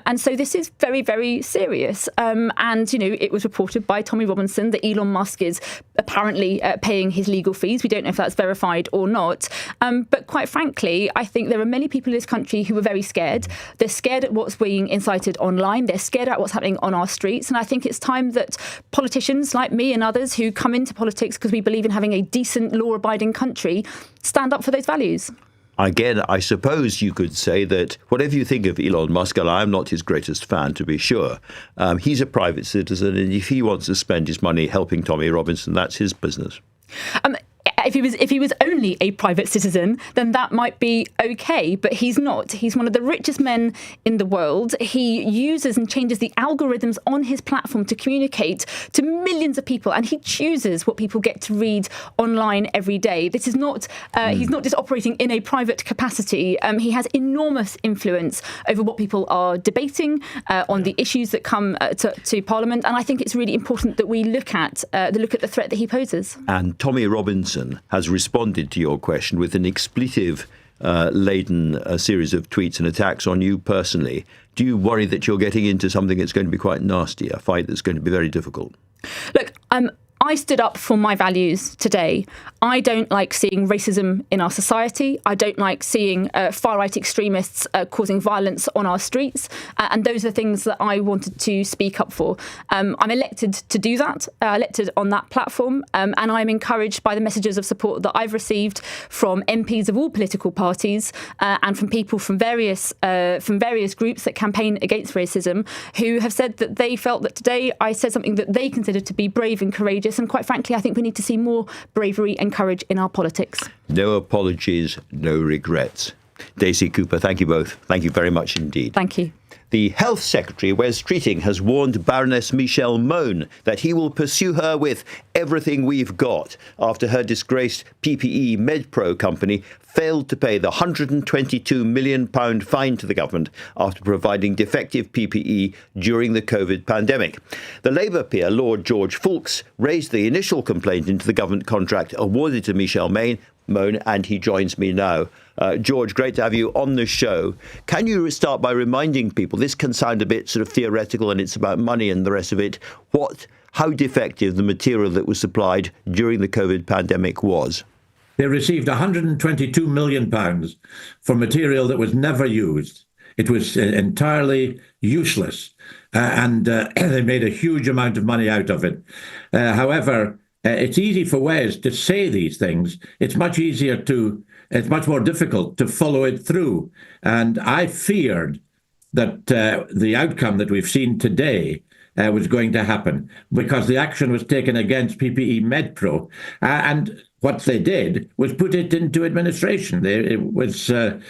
And so this is very, very serious. And, it was reported by Tommy Robinson that Elon Musk is apparently paying his legal fees. We don't know if that's verified or not. But quite frankly, I think there are many people in this country who are very scared. They're scared at what's being incited online. They're scared at what's happening on our streets. And I think it's time that politicians like me and others who come into politics because we believe in having a decent, law-abiding country stand up for those values. Again, I suppose you could say that whatever you think of Elon Musk, and I'm not his greatest fan, to be sure, he's a private citizen, and if he wants to spend his money helping Tommy Robinson, that's his business. If he was only a private citizen, then that might be okay. But he's not. He's one of the richest men in the world. He uses and changes the algorithms on his platform to communicate to millions of people, and he chooses what people get to read online every day. This is not. He's not just operating in a private capacity. He has enormous influence over what people are debating on the issues that come to Parliament, and I think it's really important that we look at the threat that he poses. And Tommy Robinson has responded to your question with an expletive-laden series of tweets and attacks on you personally. Do you worry that you're getting into something that's going to be quite nasty, a fight that's going to be very difficult? Look, I stood up for my values today. I don't like seeing racism in our society. I don't like seeing far-right extremists causing violence on our streets. And those are things that I wanted to speak up for. I'm elected to do that, elected on that platform. And I'm encouraged by the messages of support that I've received from MPs of all political parties and from people from various groups that campaign against racism who have said that they felt that today I said something that they considered to be brave and courageous. And quite frankly, I think we need to see more bravery and courage in our politics. No apologies, no regrets. Daisy Cooper, thank you both. Thank you very much indeed. Thank you. The Health Secretary, Wes Streeting, has warned Baroness Michelle Mone that he will pursue her with everything we've got after her disgraced PPE MedPro company failed to pay the £122 million fine to the government after providing defective PPE during the COVID pandemic. The Labour peer, Lord George Foulkes, raised the initial complaint into the government contract awarded to Michelle Mone, and he joins me now. George, great to have you on the show. Can you start by reminding people, this can sound a bit sort of theoretical and it's about money and the rest of it, how defective the material that was supplied during the COVID pandemic was? They received £122 million for material that was never used. It was entirely useless, and they made a huge amount of money out of it. However, it's easy for Wes to say these things. It's much more difficult to follow it through. And I feared that the outcome that we've seen today was going to happen because the action was taken against PPE MedPro. And what they did was put it into administration. It was an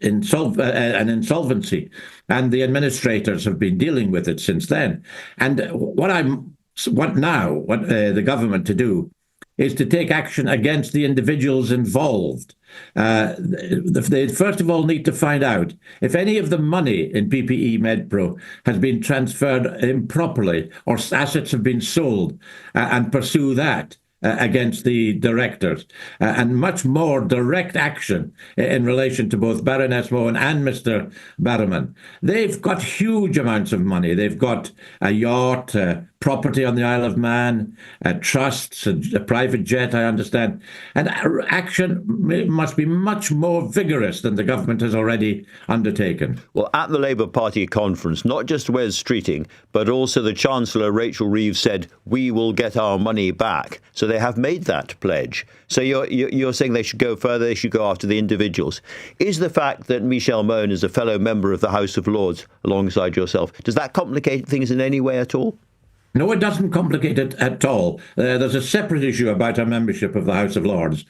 insolvency, and the administrators have been dealing with it since then. And what the government to do is to take action against the individuals involved. They first of all need to find out if any of the money in PPE MedPro has been transferred improperly or assets have been sold, and pursue that against the directors, and much more direct action in relation to both Baroness Mone and Mr. Barrowman. They've got huge amounts of money. They've got a yacht, property on the Isle of Man, trusts, a private jet, I understand. And action must be much more vigorous than the government has already undertaken. Well, at the Labour Party conference, not just Wes Streeting, but also the Chancellor, Rachel Reeves, said, we will get our money back. So they have made that pledge. So you're saying they should go further, they should go after the individuals. Is the fact that Michelle Mone is a fellow member of the House of Lords alongside yourself, does that complicate things in any way at all? No, it doesn't complicate it at all. There's a separate issue about her membership of the House of Lords.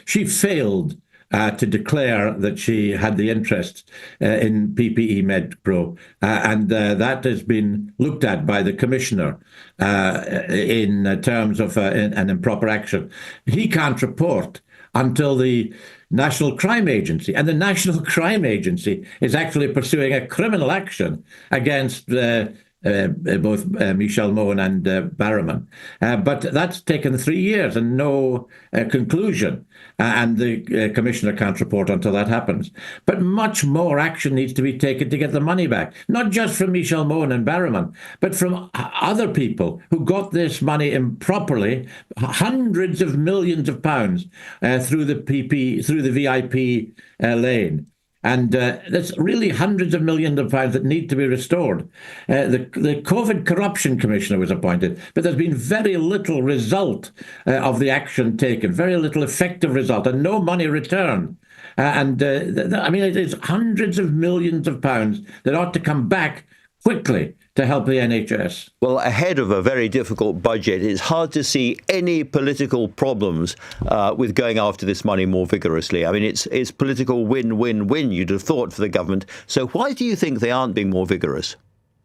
She failed to declare that she had the interest in PPE MedPro, and that has been looked at by the Commissioner in terms of an improper action. He can't report until the National Crime Agency, and the National Crime Agency is actually pursuing a criminal action against both Michelle Mone and Barrowman. But that's taken 3 years and no conclusion. And the commissioner can't report until that happens. But much more action needs to be taken to get the money back, not just from Michelle Mone and Barrowman, but from other people who got this money improperly, hundreds of millions of pounds through the VIP lane. And there's really hundreds of millions of pounds that need to be restored. The COVID Corruption Commissioner was appointed, but there's been very little result of the action taken, very little effective result, and no money returned. I mean, it is hundreds of millions of pounds that ought to come back quickly to help the NHS. Well, ahead of a very difficult budget, it's hard to see any political problems with going after this money more vigorously. I mean, it's political win-win-win, you'd have thought, for the government. So why do you think they aren't being more vigorous?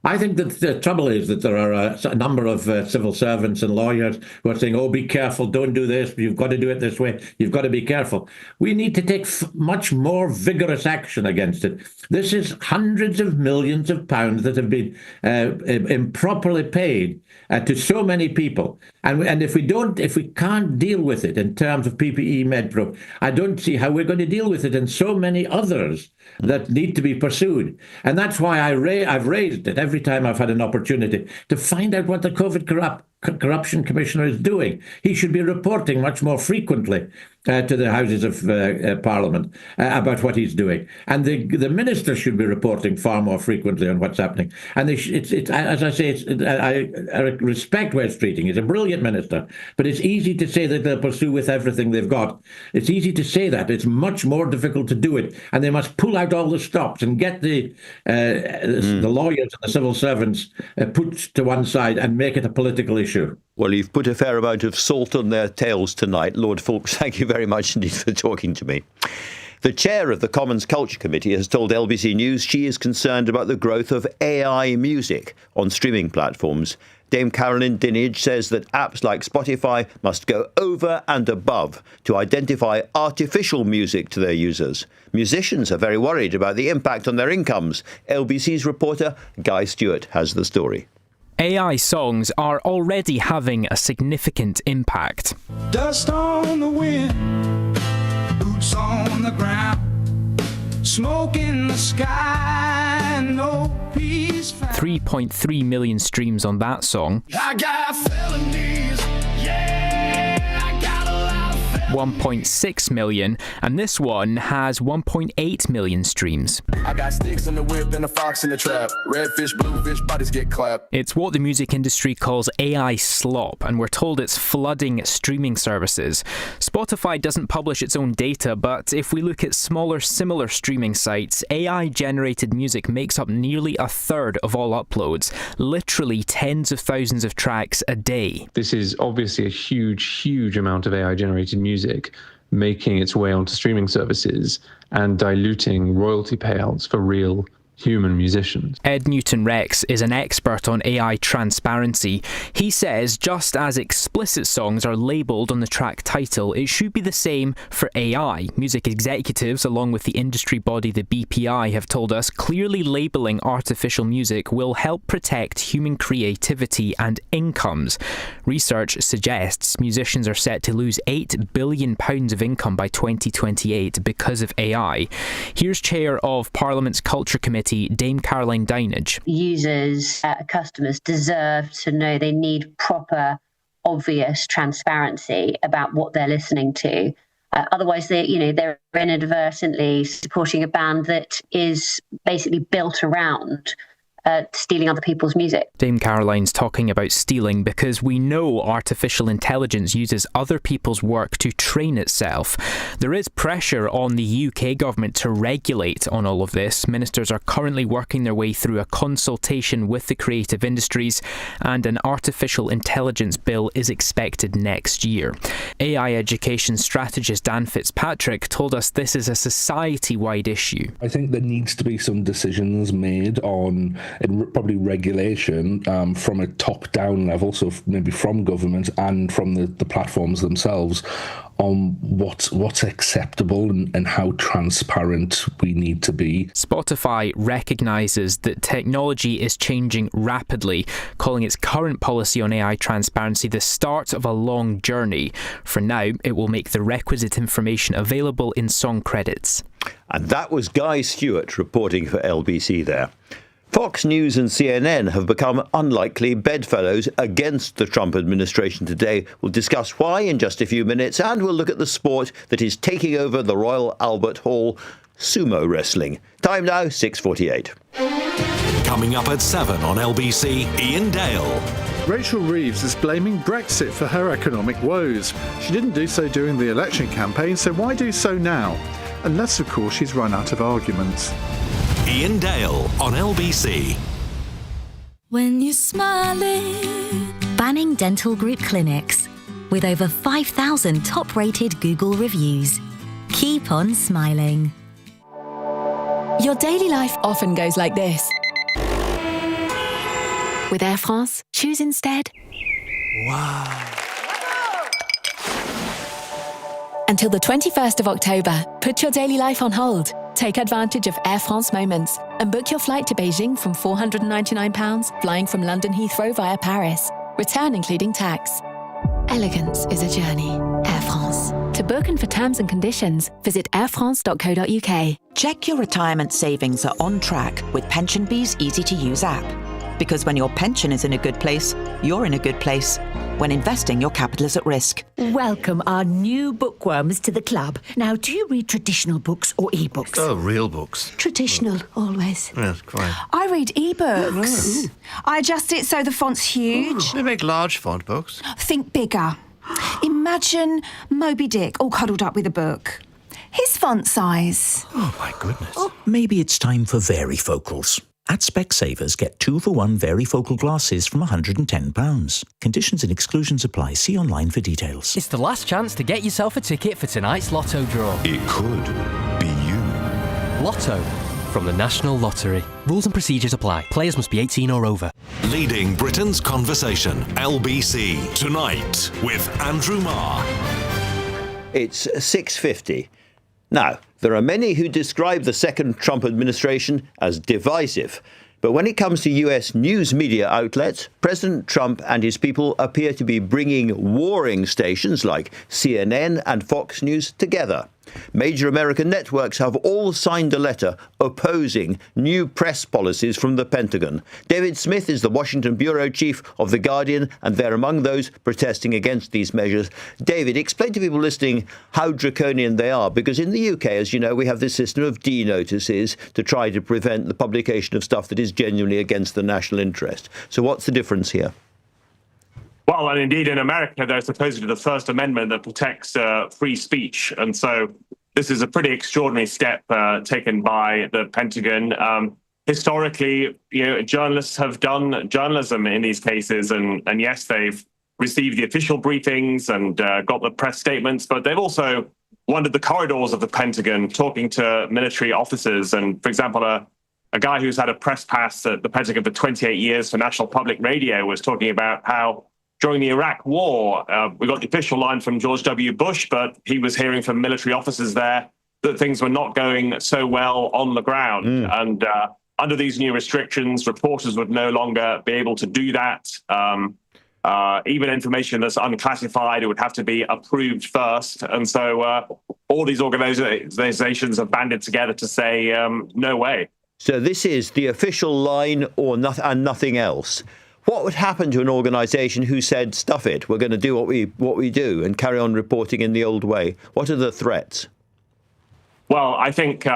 I think that the trouble is that there are a number of civil servants and lawyers who are saying, oh, be careful, don't do this, you've got to do it this way, you've got to be careful. We need to take much more vigorous action against it. This is hundreds of millions of pounds that have been improperly paid to so many people. And if we can't deal with it in terms of PPE MedPro, I don't see how we're going to deal with it in so many others that need to be pursued. And that's why I've raised it every time I've had an opportunity to find out what the COVID Corruption Commissioner is doing. He should be reporting much more frequently to the Houses of Parliament about what he's doing. And the minister should be reporting far more frequently on what's happening. And as I say, I respect Wes Streeting. He's a brilliant minister, but it's easy to say that they'll pursue with everything they've got. It's easy to say that. It's much more difficult to do it. And they must pull out all the stops and get the lawyers and the civil servants put to one side and make it a political issue. Well, you've put a fair amount of salt on their tails tonight. Lord Foulkes, thank you very much indeed for talking to me. The chair of the Commons Culture Committee has told LBC News she is concerned about the growth of AI music on streaming platforms. Dame Carolyn Dinage says that apps like Spotify must go over and above to identify artificial music to their users. Musicians are very worried about the impact on their incomes. LBC's reporter Guy Stewart has the story. AI songs are already having a significant impact. Dust on the wind, boots on the ground, smoke in the sky, no peace found. 3.3 million streams on that song. I got felonies, yeah, I got a lot of felonies. 1.6 million, and this one has 1.8 million streams. I got sticks in the whip and a fox in the trap. Redfish, bluefish, bodies get clapped. It's what the music industry calls AI slop, and we're told it's flooding streaming services. Spotify doesn't publish its own data, but if we look at smaller similar streaming sites, AI-generated music makes up nearly a third of all uploads, literally tens of thousands of tracks a day. This is obviously a huge amount of AI-generated music making its way onto streaming services and diluting royalty payouts for real human musicians. Ed Newton-Rex is an expert on AI transparency. He says just as explicit songs are labelled on the track title, it should be the same for AI. Music executives, along with the industry body the BPI, have told us clearly labelling artificial music will help protect human creativity and incomes. Research suggests musicians are set to lose £8 billion of income by 2028 because of AI. Here's Chair of Parliament's Culture Committee, Dame Caroline Dinage. Users, customers deserve to know they need proper, obvious transparency about what they're listening to. Otherwise, they're inadvertently supporting a band that is basically built around stealing other people's music. Dame Caroline's talking about stealing because we know artificial intelligence uses other people's work to train itself. There is pressure on the UK government to regulate on all of this. Ministers are currently working their way through a consultation with the creative industries, and an artificial intelligence bill is expected next year. AI education strategist Dan Fitzpatrick told us this is a society-wide issue. I think there needs to be some decisions made on probably regulation from a top-down level, so maybe from government and from the platforms themselves, on what's acceptable and how transparent we need to be. Spotify recognises that technology is changing rapidly, calling its current policy on AI transparency the start of a long journey. For now, it will make the requisite information available in song credits. And that was Guy Stewart reporting for LBC there. Fox News and CNN have become unlikely bedfellows against the Trump administration today. We'll discuss why in just a few minutes, and we'll look at the sport that is taking over the Royal Albert Hall, sumo wrestling. Time now, 6:48. Coming up at 7 on LBC, Ian Dale. Rachel Reeves is blaming Brexit for her economic woes. She didn't do so during the election campaign, so why do so now? Unless, of course, she's run out of arguments. Ian Dale on LBC. When you're smiling. Banning Dental Group clinics. With over 5,000 top-rated Google reviews. Keep on smiling. Your daily life often goes like this. With Air France, choose instead. Wow. Until the 21st of October, put your daily life on hold. Take advantage of Air France Moments and book your flight to Beijing from £499, flying from London Heathrow via Paris. Return including tax. Elegance is a journey. Air France. To book and for terms and conditions, visit airfrance.co.uk. Check your retirement savings are on track with PensionBee's easy-to-use app. Because when your pension is in a good place, you're in a good place. When investing, your capital is at risk. Welcome our new bookworms to the club. Now, do you read traditional books or e-books? Oh, real books. Traditional, always. Yes, quite. I read e-books. I adjust it so the font's huge. They make large font books. Think bigger. Imagine Moby Dick all cuddled up with a book. His font size. Oh, my goodness. Maybe it's time for varifocals. At Specsavers, get 2-for-1 varifocal glasses from £110. Conditions and exclusions apply. See online for details. It's the last chance to get yourself a ticket for tonight's Lotto draw. It could be you. Lotto from the National Lottery. Rules and procedures apply. Players must be 18 or over. Leading Britain's conversation, LBC, tonight with Andrew Marr. It's 6:50. Now, there are many who describe the second Trump administration as divisive. But when it comes to US news media outlets, President Trump and his people appear to be bringing warring stations like CNN and Fox News together. Major American networks have all signed a letter opposing new press policies from the Pentagon. David Smith is the Washington bureau chief of The Guardian, and they're among those protesting against these measures. David, explain to people listening how draconian they are, because in the UK, as you know, we have this system of D-notices to try to prevent the publication of stuff that is genuinely against the national interest. So what's the difference here? Well, and indeed in America, there's supposedly the First Amendment that protects free speech. And so this is a pretty extraordinary step taken by the Pentagon. Historically, journalists have done journalism in these cases. And yes, they've received the official briefings and got the press statements, but they've also wandered the corridors of the Pentagon talking to military officers. And for example, a guy who's had a press pass at the Pentagon for 28 years for National Public Radio was talking about how during the Iraq War, we got the official line from George W. Bush, but he was hearing from military officers there that things were not going so well on the ground. And under these new restrictions, reporters would no longer be able to do that. Even information that's unclassified, it would have to be approved first. And so all these organizations have banded together to say, no way. So this is the official line and nothing else. What would happen to an organisation who said, stuff it, we're going to do what we do and carry on reporting in the old way? What are the threats? Well, I think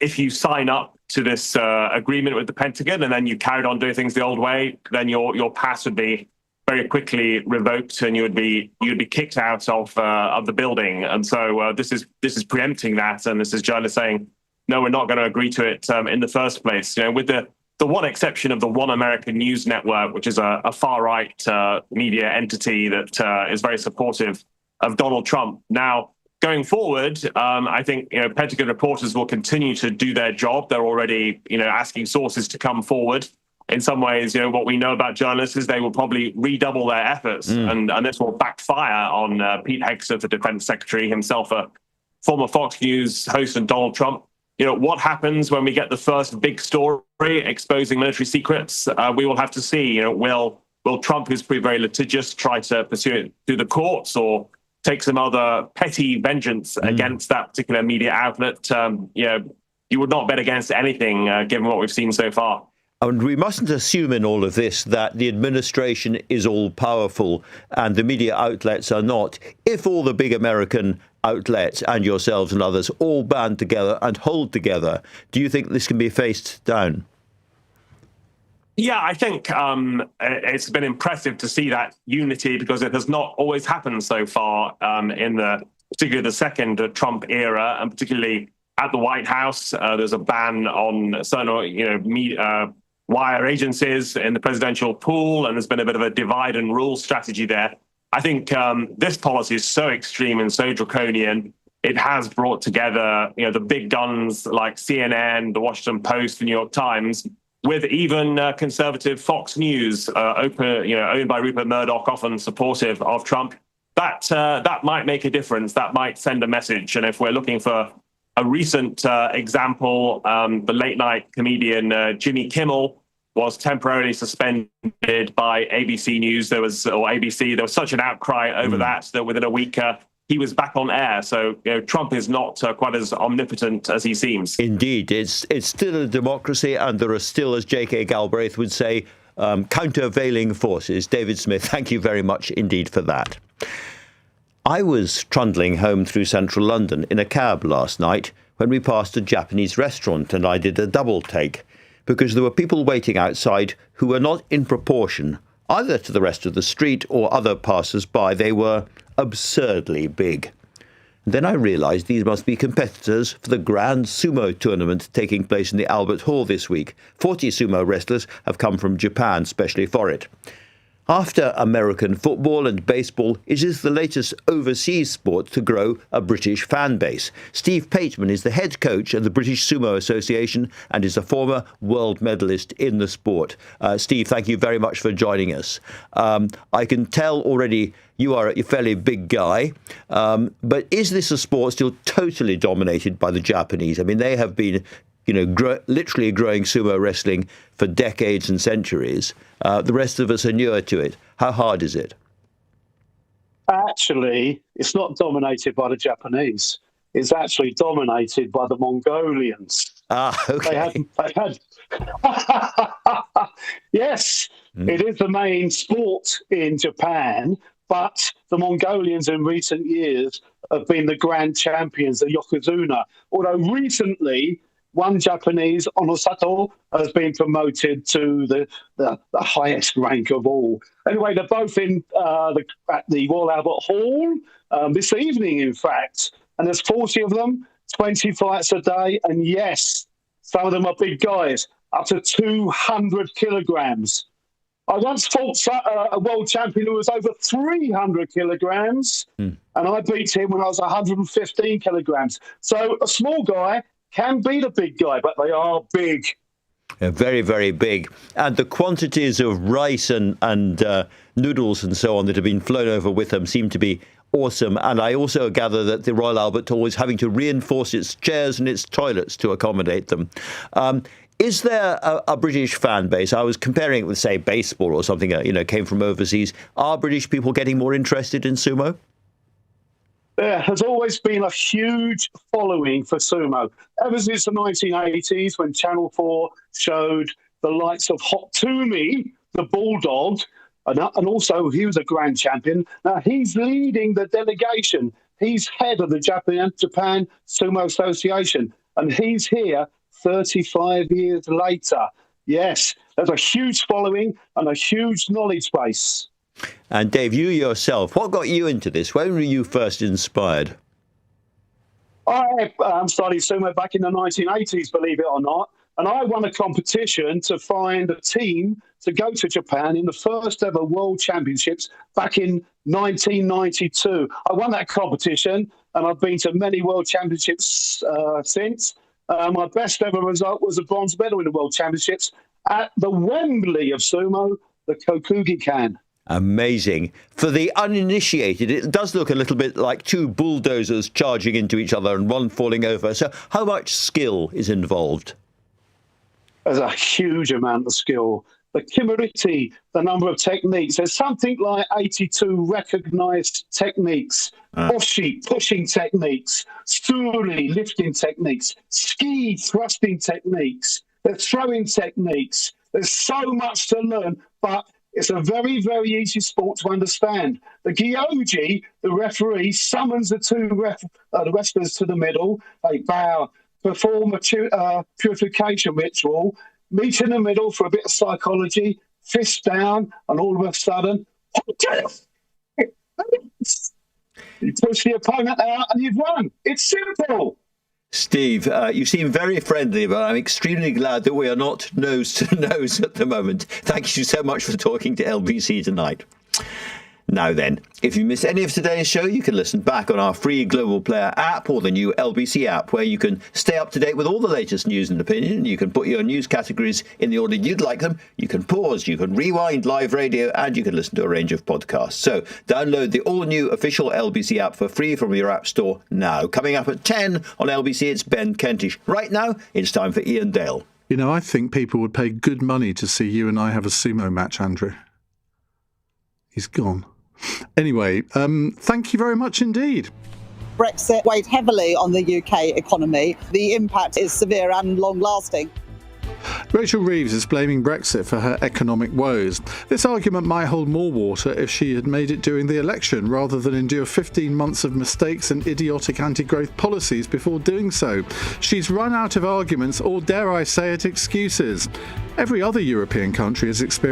if you sign up to this agreement with the Pentagon and then you carried on doing things the old way, then your pass would be very quickly revoked and you'd be kicked out of the building. And so this is preempting that. And this is journalists saying, no, we're not going to agree to it in the first place. With the one exception of the One American News Network, which is a far-right media entity that is very supportive of Donald Trump. Now, going forward, I think Pentagon reporters will continue to do their job. They're already asking sources to come forward in some ways, what we know about journalists is they will probably redouble their efforts, and this will backfire on Pete Hegseth, the defense secretary, himself a former Fox News host, and Donald Trump. What happens when we get the first big story exposing military secrets? We will have to see. Will Trump, who's pretty very litigious, try to pursue it through the courts or take some other petty vengeance against that particular media outlet? You would not bet against anything, given what we've seen so far. And we mustn't assume in all of this that the administration is all powerful and the media outlets are not. If all the big American outlets and yourselves and others all band together and hold together, do you think this can be faced down? Yeah, I think it's been impressive to see that unity, because it has not always happened so far in particularly the second Trump era, and particularly at the White House. There's a ban on certain wire agencies in the presidential pool, and there's been a bit of a divide and rule strategy there. I think this policy is so extreme and so draconian. It has brought together, the big guns like CNN, the Washington Post, the New York Times, with even conservative Fox News, owned by Rupert Murdoch, often supportive of Trump. That might make a difference. That might send a message. And if we're looking for a recent example, the late-night comedian Jimmy Kimmel was temporarily suspended by ABC News. There was such an outcry over that within a week he was back on air. So Trump is not quite as omnipotent as he seems. Indeed, it's still a democracy, and there are still, as J.K. Galbraith would say, countervailing forces. David Smith, thank you very much indeed for that. I was trundling home through central London in a cab last night when we passed a Japanese restaurant, and I did a double take, because there were people waiting outside who were not in proportion either to the rest of the street or other passers-by. They were absurdly big. Then I realised these must be competitors for the Grand Sumo tournament taking place in the Albert Hall this week. 40 sumo wrestlers have come from Japan specially for it. After American football and baseball, it is the latest overseas sport to grow a British fan base. Steve Pateman is the head coach of the British Sumo Association and is a former world medalist in the sport. Steve, thank you very much for joining us. I can tell already you are a fairly big guy, but is this a sport still totally dominated by the Japanese? I mean, they have been literally growing sumo wrestling for decades and centuries. The rest of us are newer to it. How hard is it? Actually, it's not dominated by the Japanese. It's actually dominated by the Mongolians. Okay. They had Yes, it is the main sport in Japan, but the Mongolians in recent years have been the grand champions of Yokozuna. Although recently, one Japanese, Onosato, has been promoted to the highest rank of all. Anyway, they're both at the Royal Albert Hall this evening, in fact. And there's 40 of them, 20 fights a day. And yes, some of them are big guys, up to 200 kilograms. I once fought a world champion who was over 300 kilograms, and I beat him when I was 115 kilograms. So a small guy can beat a big guy, but they are big. Very, very big. And the quantities of rice and noodles and so on that have been flown over with them seem to be awesome. And I also gather that the Royal Albert Hall is having to reinforce its chairs and its toilets to accommodate them. Is there a British fan base? I was comparing it with, say, baseball or something, came from overseas. Are British people getting more interested in sumo? There has always been a huge following for sumo. Ever since the 1980s, when Channel 4 showed the likes of Hot Toomey, the bulldog, and also he was a grand champion. Now he's leading the delegation. He's head of the Japan Sumo Association, and he's here 35 years later. Yes, there's a huge following and a huge knowledge base. And Dave, you yourself, what got you into this? When were you first inspired? I started sumo back in the 1980s, believe it or not. And I won a competition to find a team to go to Japan in the first ever World Championships back in 1992. I won that competition, and I've been to many World Championships since. My best ever result was a bronze medal in the World Championships. at the Wembley of Sumo, the Kokugi can. Amazing. For the uninitiated, it does look a little bit like two bulldozers charging into each other and one falling over. So how much skill is involved? There's a huge amount of skill. The kimuriti, the number of techniques, there's something like 82 recognised techniques. Oshi, pushing techniques. Suri, lifting techniques. Ski, thrusting techniques. There's throwing techniques. There's so much to learn, but it's a very, very easy sport to understand. The Gyoji, the referee, summons the two the wrestlers to the middle. They bow, perform a purification ritual, meet in the middle for a bit of psychology, fist down, and all of a sudden, you push the opponent out and you've won. It's simple. Steve, you seem very friendly, but I'm extremely glad that we are not nose to nose at the moment. Thank you so much for talking to LBC tonight. Now then, if you missed any of today's show, you can listen back on our free Global Player app or the new LBC app, where you can stay up to date with all the latest news and opinion. You can put your news categories in the order you'd like them. You can pause, you can rewind live radio, and you can listen to a range of podcasts. So download the all-new official LBC app for free from your app store now. Coming up at 10 on LBC, it's Ben Kentish. Right now, it's time for Ian Dale. You know, I think people would pay good money to see you and I have a sumo match, Andrew. He's gone. Anyway, thank you very much indeed. Brexit weighed heavily on the UK economy. The impact is severe and long-lasting. Rachel Reeves is blaming Brexit for her economic woes. This argument might hold more water if she had made it during the election, rather than endure 15 months of mistakes and idiotic anti-growth policies before doing so. She's run out of arguments, or dare I say it, excuses. Every other European country has experienced